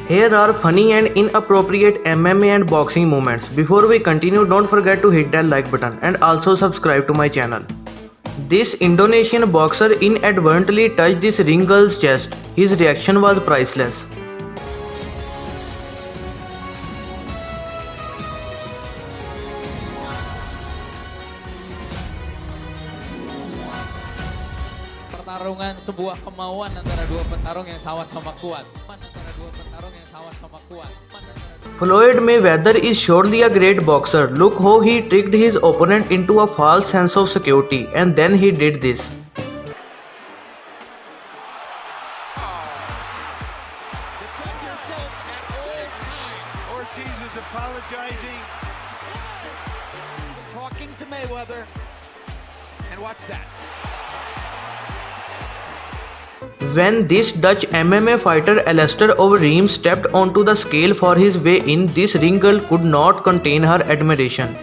Here are funny and inappropriate MMA and boxing moments. Before we continue, don't forget to hit that like button and also subscribe to my channel. This Indonesian boxer inadvertently touched this ring girl's chest. His reaction was priceless. Pertarungan sebuah kemauan antara dua petarung yang sama-sama kuat. Floyd Mayweather is surely a great boxer. Look how he tricked his opponent into a false sense of security, and then he did this. Defend yourself at all times. Ortiz is apologizing. He's talking to Mayweather. And watch that. When this Dutch MMA fighter Alistair Overeem stepped onto the scale for his way in, this ring girl could not contain her admiration.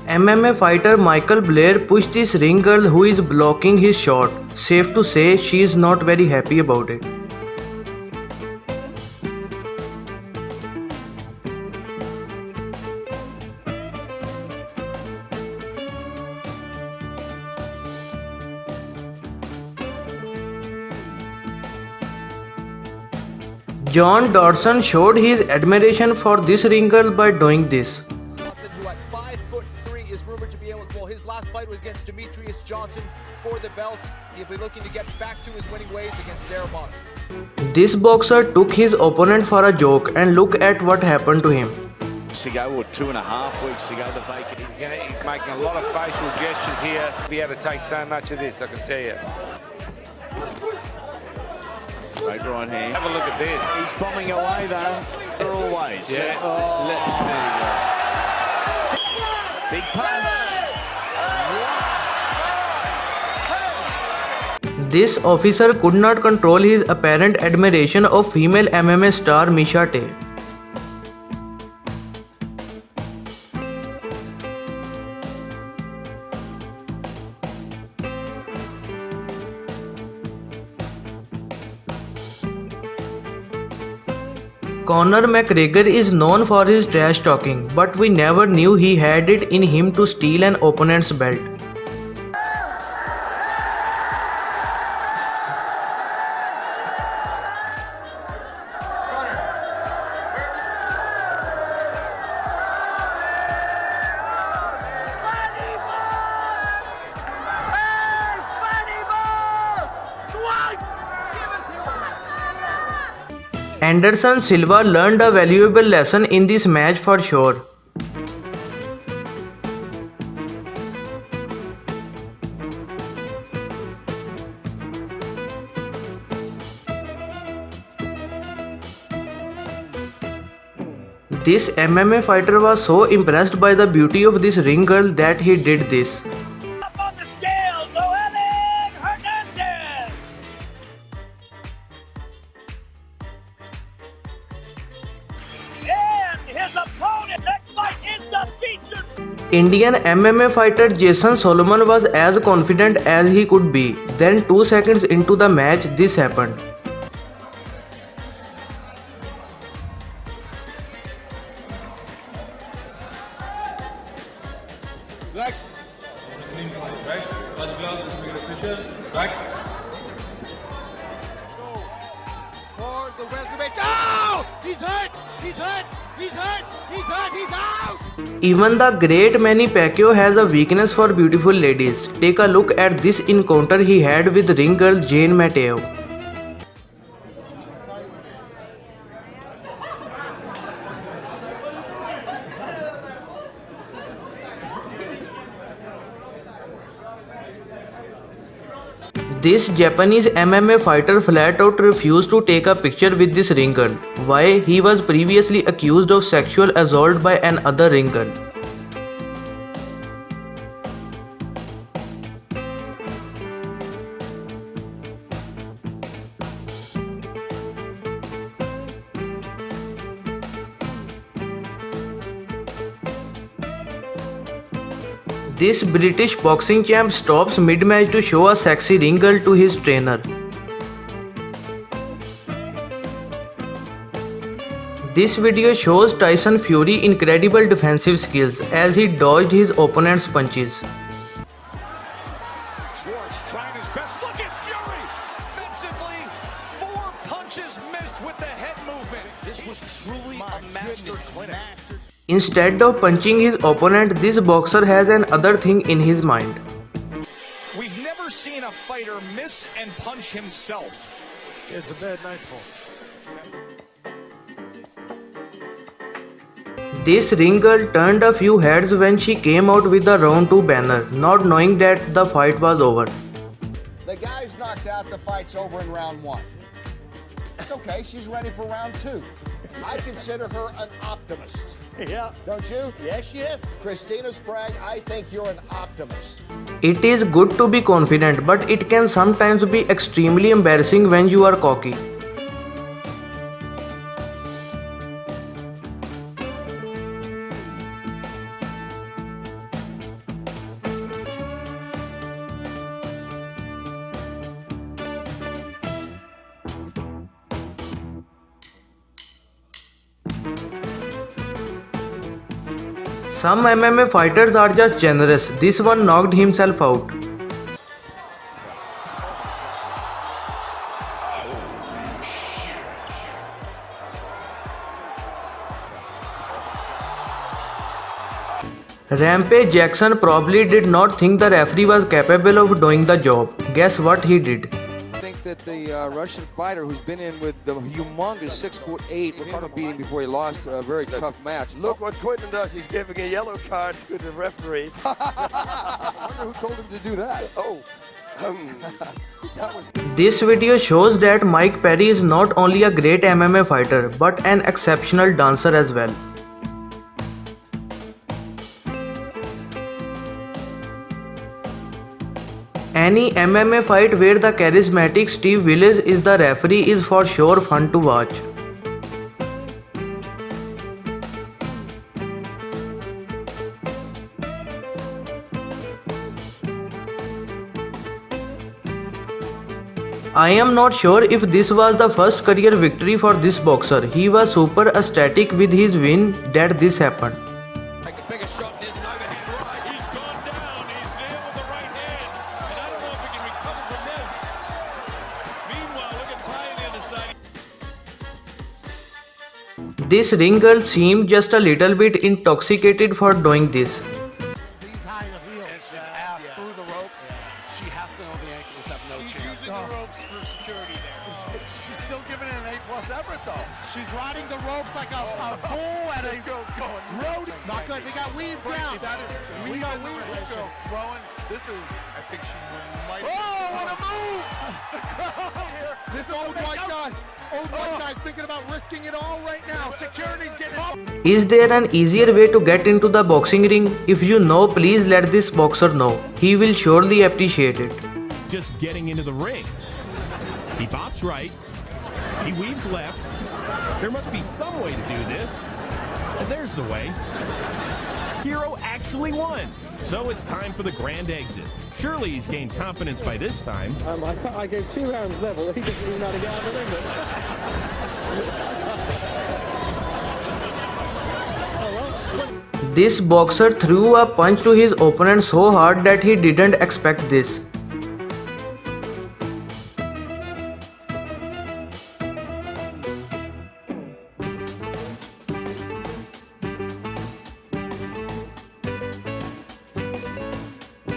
MMA fighter Michael Blair pushed this ring girl who is blocking his shot. Safe to say, she is not very happy about it. John Dodson showed his admiration for this ring girl by doing this. Johnson, who at 5'3" is rumored to be able to. Well, his last fight was against Demetrius Johnson for the belt. He'll be looking to get back to his winning ways against Darabont. This boxer took his opponent for a joke, and look at what happened to him. Ago or 2.5 weeks ago, the vacant. He's making a lot of facial gestures here. Be able to take so much of this, I can tell you. Right right hand. Have a look at this. He's bombing away though. Always. Yeah. Oh. Big punch. This officer could not control his apparent admiration of female MMA star Miesha Tate. Conor McGregor is known for his trash talking, but we never knew he had it in him to steal an opponent's belt. Anderson Silva learned a valuable lesson in this match for sure. This MMA fighter was so impressed by the beauty of this ring girl that he did this. Up on the scale, Joelyn Hernandez. And his opponent, next fight is the featured. Indian MMA fighter Jason Solomon was as confident as he could be. Then 2 seconds into the match, this happened. Back. Right. Let's go. Let's make it official. Back. For the welterweight. Oh! He's hurt! He's hurt! He's hurt! He's hurt! He's out! Even the great Manny Pacquiao has a weakness for beautiful ladies. Take a look at this encounter he had with ring girl Jane Mateo. This Japanese MMA fighter flat out refused to take a picture with this ring girl. Why? He was previously accused of sexual assault by another ring girl. This British boxing champ stops mid-match to show a sexy ring girl to his trainer. This video shows Tyson Fury incredible defensive skills as he dodged his opponent's punches. Schwartz trying his best. Look at Fury! Defensively, 4 punches missed with the head movement. This was truly a master clinic. Instead of punching his opponent, this boxer has another thing in his mind. We've never seen a fighter miss and punch himself. It's a bad night for him. This ring girl turned a few heads when she came out with the round 2 banner, not knowing that the fight was over. The guy's knocked out, the fight's over in round 1. It's okay, she's ready for round 2. I consider her an optimist. Yeah. Don't you? Yes, she is. Christina Sprague, I think you're an optimist. It is good to be confident, but it can sometimes be extremely embarrassing when you are cocky. Some MMA fighters are just generous. This one knocked himself out. Rampage Jackson probably did not think the referee was capable of doing the job. Guess what he did? I think that the Russian fighter who's been in with the humongous 6'8", Ricardo beat him before he lost a very tough match. Look what Quinton does. He's giving a yellow card to the referee. I wonder who told him to do that. Oh. This video shows that Mike Perry is not only a great MMA fighter but an exceptional dancer as well. Any MMA fight where the charismatic Steve Willis is the referee is for sure fun to watch. I am not sure if this was the first career victory for this boxer. He was super ecstatic with his win that this happened. This ring girl seemed just a little bit intoxicated for doing this. These high heels. And should ask through the ropes. She has to know the ankles have no chance. She's using the ropes for security there. She's still giving it an A+ effort though. She's riding the ropes like a bull at a girl's going road. Not good. We got weaves down. We got weaves. This girl's throwing. This is. I think she might. Oh, what a move! This old white guy. Old white guy's thinking about risking it all right now. Security's getting up. Is there an easier way to get into the boxing ring? If you know, please let this boxer know. He will surely appreciate it. Just getting into the ring. He bops right. He weaves left. There must be some way to do this. And there's the way. Hero actually won. So it's time for the grand exit. Surely he's gained confidence by this time. I gave 2 rounds level. He doesn't even know how to get out of the ring. This boxer threw a punch to his opponent so hard that he didn't expect this.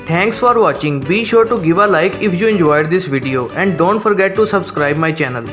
Thanks for watching. Be sure to give a like if you enjoyed this video and don't forget to subscribe my channel.